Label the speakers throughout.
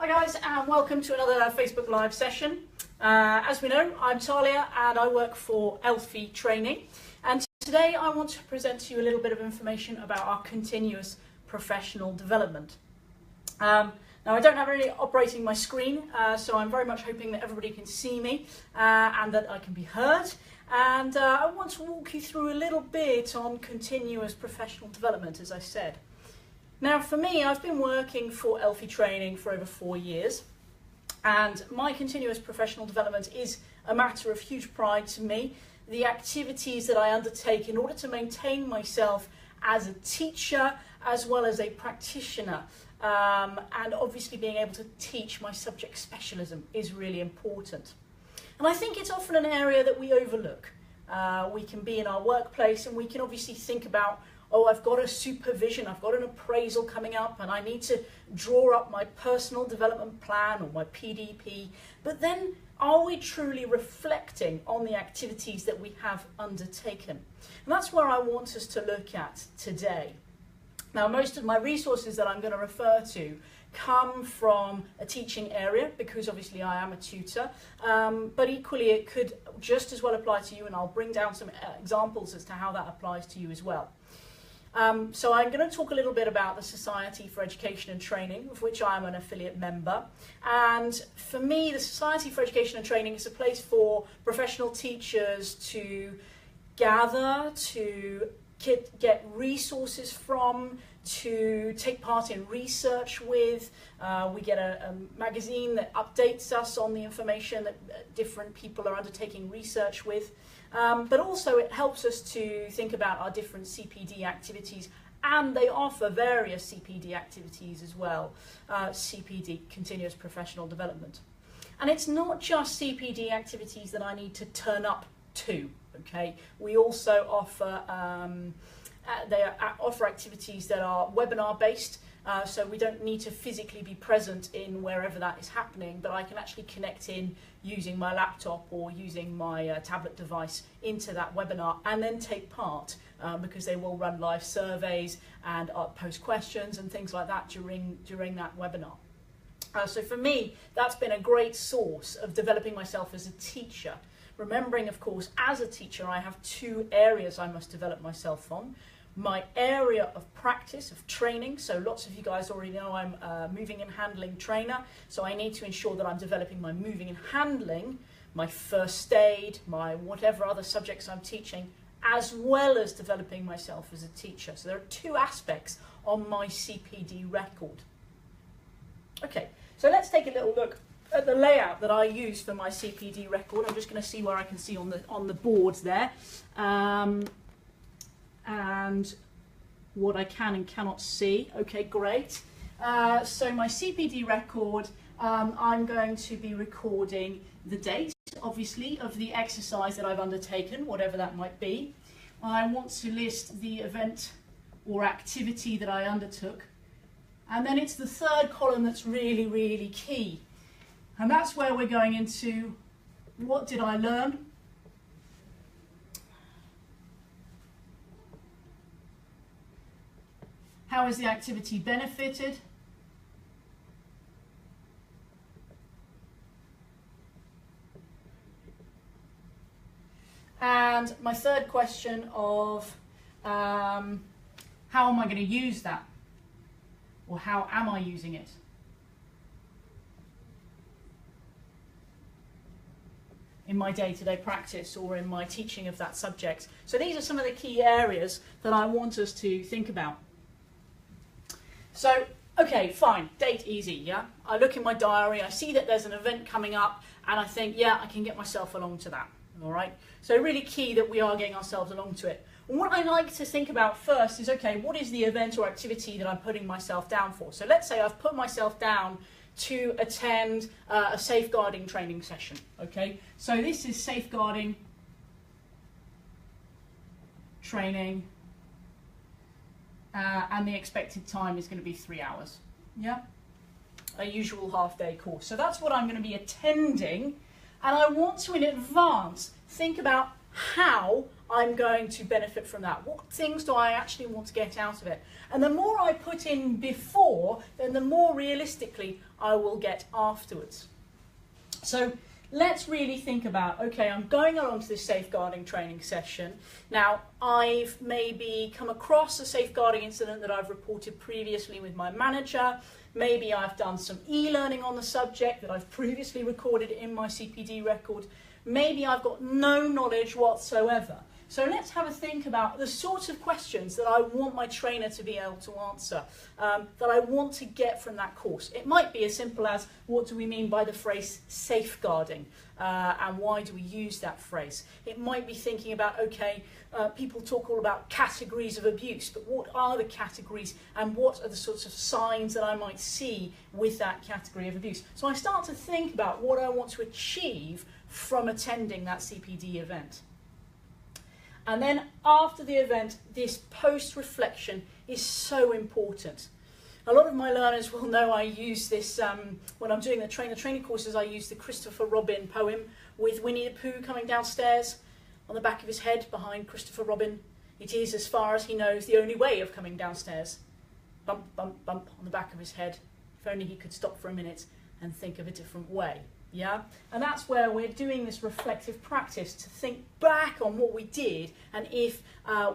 Speaker 1: Hi guys, and welcome to another Facebook Live session. As we know, I'm Talia and I work for Elfie Training, and today I want to present to you a little bit of information about our continuous professional development. Now I don't have any operating my screen, so I'm very much hoping that everybody can see me and that I can be heard. And I want to walk you through a little bit on continuous professional development, as I said. Now for me, I've been working for Elfie Training for over 4 years, and my continuous professional development is a matter of huge pride to me. The activities that I undertake in order to maintain myself as a teacher as well as a practitioner, and obviously being able to teach my subject specialism is really important. And I think it's often an area that we overlook. We can be in our workplace and we can obviously think about, oh, I've got a supervision, I've got an appraisal coming up and I need to draw up my personal development plan or my PDP. But then are we truly reflecting on the activities that we have undertaken? And that's where I want us to look at today. Now, most of my resources that I'm going to refer to come from a teaching area, because obviously I am a tutor, but equally it could just as well apply to you, and I'll bring down some examples as to how that applies to you as well. So I'm going to talk a little bit about the Society for Education and Training, of which I am an affiliate member. And for me, the Society for Education and Training is a place for professional teachers to gather, to get resources from, to take part in research with. We get a magazine that updates us on the information that different people are undertaking research with. But also it helps us to think about our different CPD activities, and they offer various CPD activities as well, CPD, Continuous Professional Development. And it's not just CPD activities that I need to turn up to, okay? We also offer, offer activities that are webinar based, so we don't need to physically be present in wherever that is happening, but I can actually connect in using my laptop or using my tablet device into that webinar and then take part, because they will run live surveys and post questions and things like that during that webinar. So for me, that's been a great source of developing myself as a teacher. Remembering, of course, as a teacher, I have 2 areas I must develop myself on. My area of practice, of training, so lots of you guys already know I'm a moving and handling trainer, so I need to ensure that I'm developing my moving and handling, my first aid, my whatever other subjects I'm teaching, as well as developing myself as a teacher. So there are 2 aspects on my CPD record. Okay, so let's take a little look at the layout that I use for my CPD record. I'm just going to see where I can see on the boards there. And what I can and cannot see. Okay, great. So my CPD record, I'm going to be recording the date, obviously, of the exercise that I've undertaken, whatever that might be. I want to list the event or activity that I undertook. And then it's the 3rd column that's really, really key. And that's where we're going into what did I learn? How has the activity benefited? And my 3rd question of how am I going to use that? Or how am I using it? In my day-to-day practice or in my teaching of that subject. So these are some of the key areas that I want us to think about. So, okay, fine, date easy, yeah? I look in my diary, I see that there's an event coming up, and I think, yeah, I can get myself along to that, all right? So really key that we are getting ourselves along to it. And what I like to think about first is, okay, what is the event or activity that I'm putting myself down for? So let's say I've put myself down to attend a safeguarding training session, okay? So this is safeguarding training, and the expected time is going to be 3 hours, yeah? A usual half-day course. So that's what I'm going to be attending, and I want to, in advance, think about how I'm going to benefit from that? What things do I actually want to get out of it? And the more I put in before, then the more realistically I will get afterwards. So let's really think about, okay, I'm going along to this safeguarding training session. Now, I've maybe come across a safeguarding incident that I've reported previously with my manager. Maybe I've done some e-learning on the subject that I've previously recorded in my CPD record. Maybe I've got no knowledge whatsoever. So let's have a think about the sorts of questions that I want my trainer to be able to answer, that I want to get from that course. It might be as simple as, what do we mean by the phrase safeguarding, and why do we use that phrase? It might be thinking about, okay, people talk all about categories of abuse, but what are the categories and what are the sorts of signs that I might see with that category of abuse? So I start to think about what I want to achieve from attending that CPD event. And then after the event, this post-reflection is so important. A lot of my learners will know I use this, when I'm doing the training courses, I use the Christopher Robin poem with Winnie the Pooh coming downstairs on the back of his head behind Christopher Robin. It is, as far as he knows, the only way of coming downstairs. Bump, bump, bump on the back of his head. If only he could stop for a minute and think of a different way. Yeah, and that's where we're doing this reflective practice to think back on what we did and if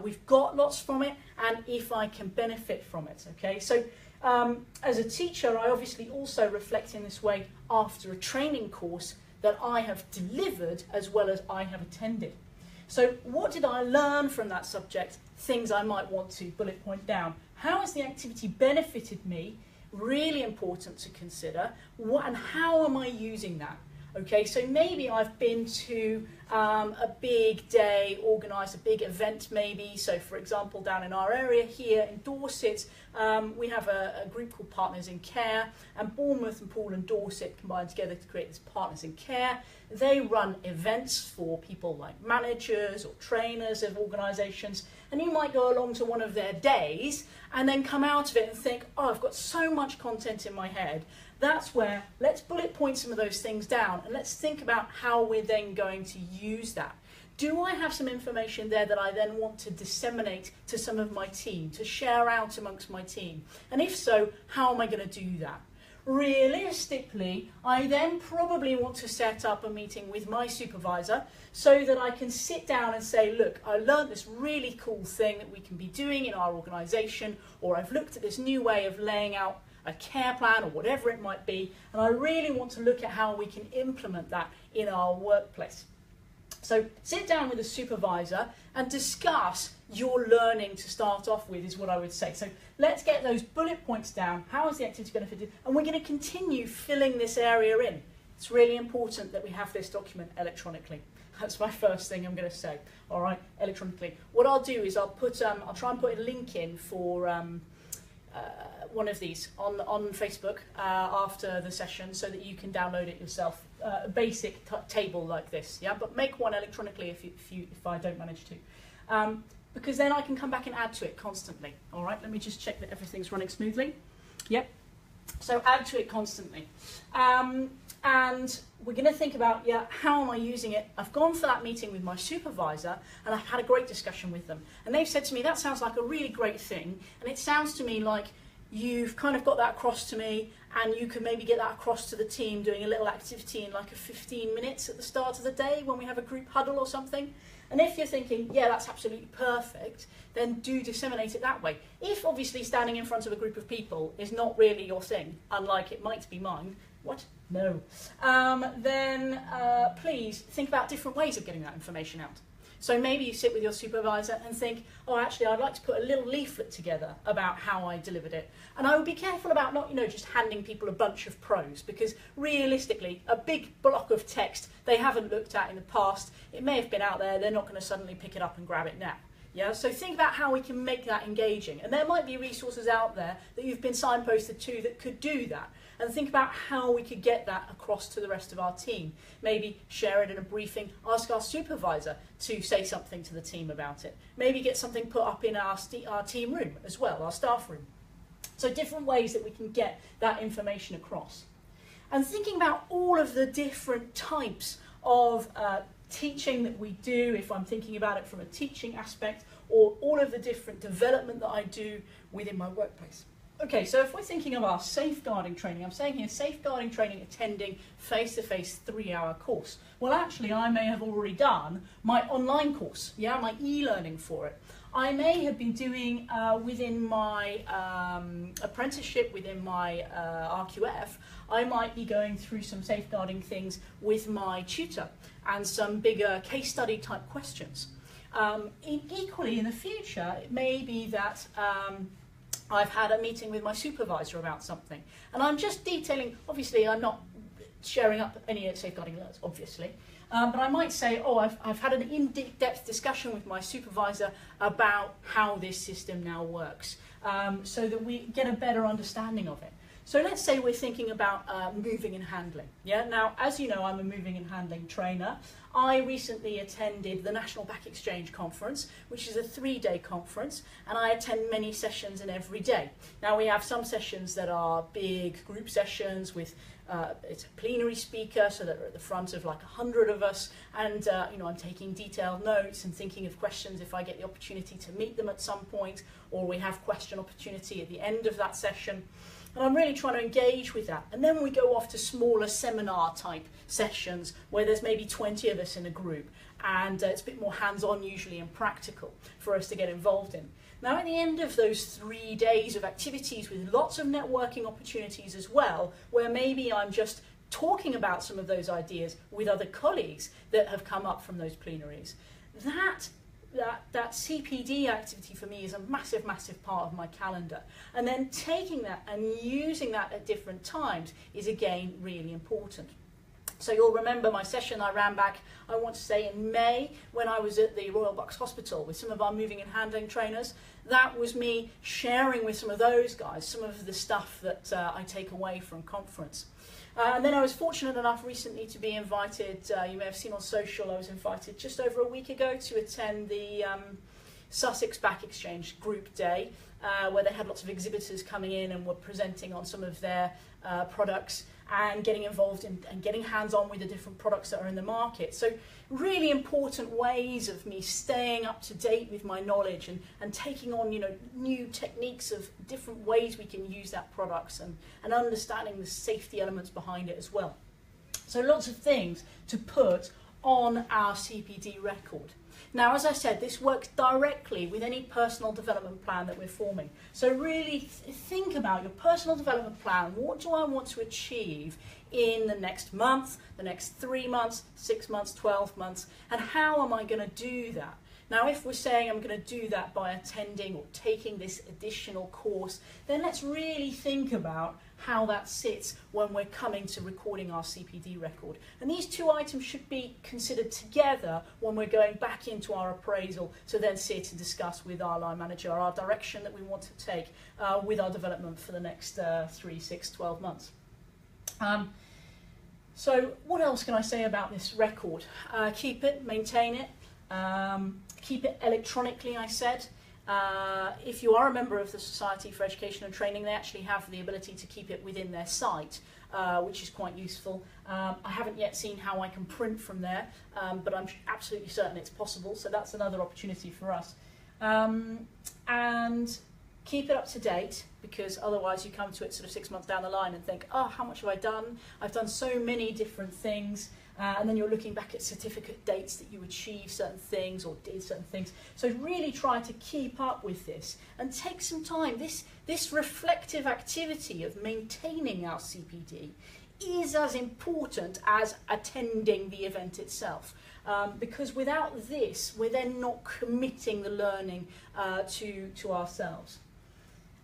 Speaker 1: we've got lots from it and if I can benefit from it. Okay, so as a teacher, I obviously also reflect in this way after a training course that I have delivered as well as I have attended. So what did I learn from that subject? Things I might want to bullet point down. How has the activity benefited me? Really important to consider. What and how am I using that? Okay, so maybe I've been to a big day, organised a big event maybe. So for example, down in our area here in Dorset, we have a group called Partners in Care, and Bournemouth and Poole and Dorset combined together to create this Partners in Care. They run events for people like managers or trainers of organisations, and you might go along to one of their days and then come out of it and think, oh, I've got so much content in my head. That's where, let's bullet point some of those things down and let's think about how we're then going to use that. Do I have some information there that I then want to disseminate to some of my team, to share out amongst my team? And if so, how am I going to do that? Realistically, I then probably want to set up a meeting with my supervisor so that I can sit down and say, look, I learned this really cool thing that we can be doing in our organisation, or I've looked at this new way of laying out a care plan or whatever it might be, and I really want to look at how we can implement that in our workplace. So sit down with a supervisor and discuss your learning to start off with is what I would say. So let's get those bullet points down. How has the activity benefited? And we're going to continue filling this area in. It's really important that we have this document electronically. That's my first thing I'm going to say. All right, electronically. What I'll do is I'll try and put a link in for one of these on Facebook after the session so that you can download it yourself. A basic table like this, yeah. But make one electronically if I don't manage to, because then I can come back and add to it constantly. All right. Let me just check that everything's running smoothly. Yep. So add to it constantly, and we're going to think about, yeah, how am I using it? I've gone for that meeting with my supervisor and I've had a great discussion with them, and they've said to me that sounds like a really great thing, and it sounds to me like you've kind of got that across to me, and you can maybe get that across to the team doing a little activity in like a 15 minutes at the start of the day when we have a group huddle or something. And if you're thinking, yeah, that's absolutely perfect, then do disseminate it that way. If obviously standing in front of a group of people is not really your thing, unlike it might be mine, what? No. Then please think about different ways of getting that information out. So maybe you sit with your supervisor and think, oh, actually, I'd like to put a little leaflet together about how I delivered it. And I would be careful about not, just handing people a bunch of prose, because realistically, a big block of text they haven't looked at in the past, it may have been out there, they're not going to suddenly pick it up and grab it now. Yeah, so think about how we can make that engaging. And there might be resources out there that you've been signposted to that could do that. And think about how we could get that across to the rest of our team. Maybe share it in a briefing, ask our supervisor to say something to the team about it. Maybe get something put up in our team room as well, our staff room. So different ways that we can get that information across. And thinking about all of the different types of teaching that we do, if I'm thinking about it from a teaching aspect, or all of the different development that I do within my workplace. Okay, so if we're thinking of our safeguarding training, I'm saying here safeguarding training attending face-to-face 3-hour course. Well, actually, I may have already done my online course, yeah, my e-learning for it. I may have been doing within my apprenticeship, within my RQF, I might be going through some safeguarding things with my tutor and some bigger case study type questions. Equally, in the future, it may be that I've had a meeting with my supervisor about something, and I'm just detailing, obviously I'm not sharing up any safeguarding alerts, obviously, but I might say, oh, I've had an in-depth discussion with my supervisor about how this system now works, so that we get a better understanding of it. So let's say we're thinking about moving and handling. Yeah. Now, as you know, I'm a moving and handling trainer. I recently attended the National Back Exchange Conference, which is a 3-day conference, and I attend many sessions in every day. Now, we have some sessions that are big group sessions with it's a plenary speaker, so that are at the front of like 100 of us, and you know, I'm taking detailed notes and thinking of questions if I get the opportunity to meet them at some point, or we have question opportunity at the end of that session. And I'm really trying to engage with that. And then we go off to smaller seminar type sessions where there's maybe 20 of us in a group, and it's a bit more hands-on usually and practical for us to get involved in. Now, at the end of those 3 days of activities with lots of networking opportunities as well, where maybe I'm just talking about some of those ideas with other colleagues that have come up from those plenaries, that CPD activity for me is a massive, massive part of my calendar. And then taking that and using that at different times is again really important. So you'll remember my session I ran back, I want to say in May, when I was at the Royal Bucks Hospital with some of our moving and handling trainers. That was me sharing with some of those guys some of the stuff that I take away from conference. And then I was fortunate enough recently to be invited, you may have seen on social, I was invited just over a week ago to attend the Sussex Back Exchange Group Day, where they had lots of exhibitors coming in and were presenting on some of their products and getting involved in and getting hands-on with the different products that are in the market. So really important ways of me staying up to date with my knowledge and taking on, you know, new techniques of different ways we can use that products and understanding the safety elements behind it as well. So lots of things to put on our CPD record. Now, as I said, this works directly with any personal development plan that we're forming. So really think about your personal development plan. What do I want to achieve in the next month, the next 3 months, 6 months, 12 months, and how am I going to do that? Now, if we're saying I'm going to do that by attending or taking this additional course, then let's really think about how that sits when we're coming to recording our CPD record. And these two items should be considered together when we're going back into our appraisal to then sit and discuss with our line manager our direction that we want to take with our development for the next 3, 6, 12 months. So what else can I say about this record? Keep it, maintain it. Keep it electronically, I said. If you are a member of the Society for Education and Training, they actually have the ability to keep it within their site, which is quite useful. I haven't yet seen how I can print from there, but I'm absolutely certain it's possible, so that's another opportunity for us. And keep it up to date, because otherwise you come to it sort of 6 months down the line and think, oh, how much have I done? I've done so many different things. And then you're looking back at certificate dates that you achieved certain things or did certain things. So really try to keep up with this and take some time. This reflective activity of maintaining our CPD is as important as attending the event itself. Because without this, we're then not committing the learning to ourselves.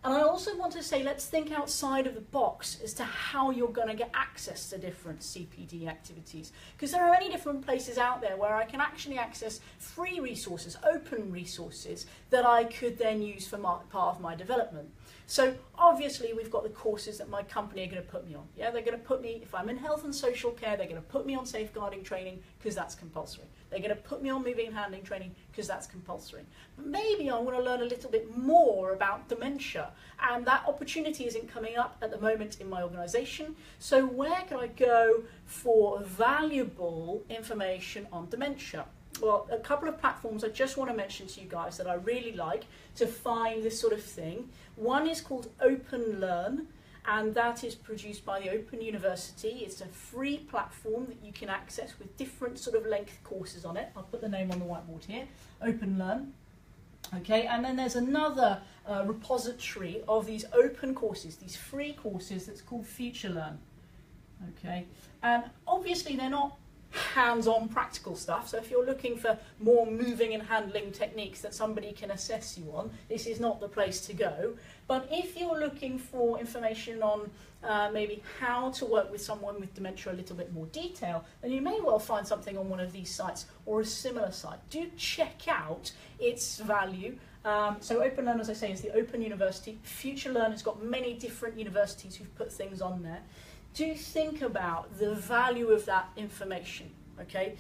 Speaker 1: And I also want to say, let's think outside of the box as to how you're going to get access to different CPD activities. Because there are many different places out there where I can actually access free resources, open resources, that I could then use for part of my development. So obviously we've got the courses that my company are going to put me on. Yeah, they're going to put me, if I'm in health and social care, they're going to put me on safeguarding training because that's compulsory. They're going to put me on moving and handling training because that's compulsory. But maybe I want to learn a little bit more about dementia, and that opportunity isn't coming up at the moment in my organisation. So where can I go for valuable information on dementia? Well, a couple of platforms I just want to mention to you guys that I really like to find this sort of thing. One is called Open Learn, and that is produced by the Open University. It's a free platform that you can access with different sort of length courses on it. I'll put the name on the whiteboard here, Open Learn. Okay, and then there's another repository of these open courses, these free courses, that's called Future Learn. Okay, and obviously they're not hands-on practical stuff, so if you're looking for more moving and handling techniques that somebody can assess you on, this is not the place to go. But if you're looking for information on maybe how to work with someone with dementia a little bit more detail, then you may well find something on one of these sites or a similar site. Do check out its value. So Open Learn, as I say, is the Open University. Future Learn has got many different universities who've put things on there. Do think about the value of that information, okay?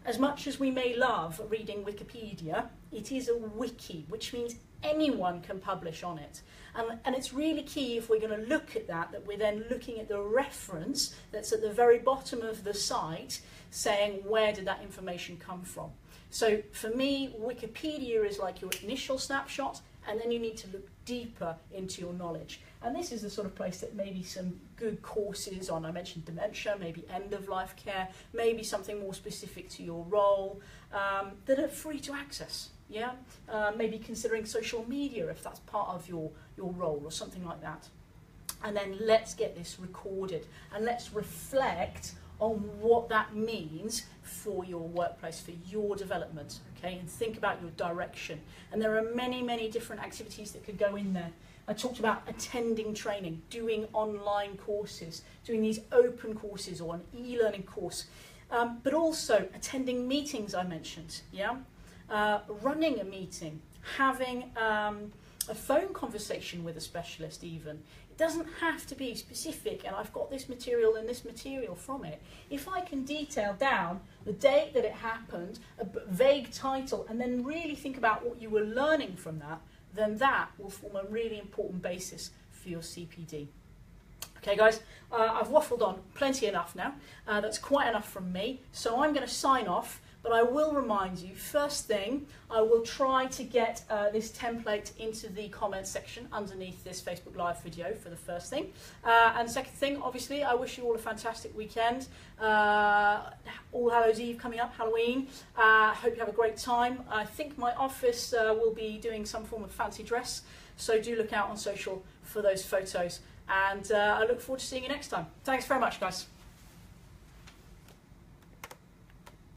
Speaker 1: As much as we may love reading Wikipedia, it is a wiki, which means anyone can publish on it. And it's really key, if we're going to look at that we're then looking at the reference that's at the very bottom of the site, saying where did that information come from. So for me, Wikipedia is like your initial snapshot, and then you need to look deeper into your knowledge. And this is the sort of place that maybe some good courses on, I mentioned dementia, maybe end-of-life care, maybe something more specific to your role, that are free to access. Yeah, maybe considering social media if that's part of your role or something like that. And then let's get this recorded and let's reflect on what that means for your workplace, for your development, okay? And think about your direction. And there are many, many different activities that could go in there. I talked about attending training, doing online courses, doing these open courses or an e-learning course, but also attending meetings I mentioned, yeah? Running a meeting, having a phone conversation with a specialist even. It doesn't have to be specific and I've got this material and this material from it. If I can detail down the date that it happened, a vague title, and then really think about what you were learning from that, then that will form a really important basis for your CPD. Okay guys, I've waffled on plenty enough now. That's quite enough from me. So I'm going to sign off, but I will remind you, first thing, I will try to get this template into the comments section underneath this Facebook Live video for the first thing. And second thing, obviously, I wish you all a fantastic weekend. All Hallows Eve coming up, Halloween. Hope you have a great time. I think my office will be doing some form of fancy dress, so do look out on social for those photos. And I look forward to seeing you next time. Thanks very much, guys.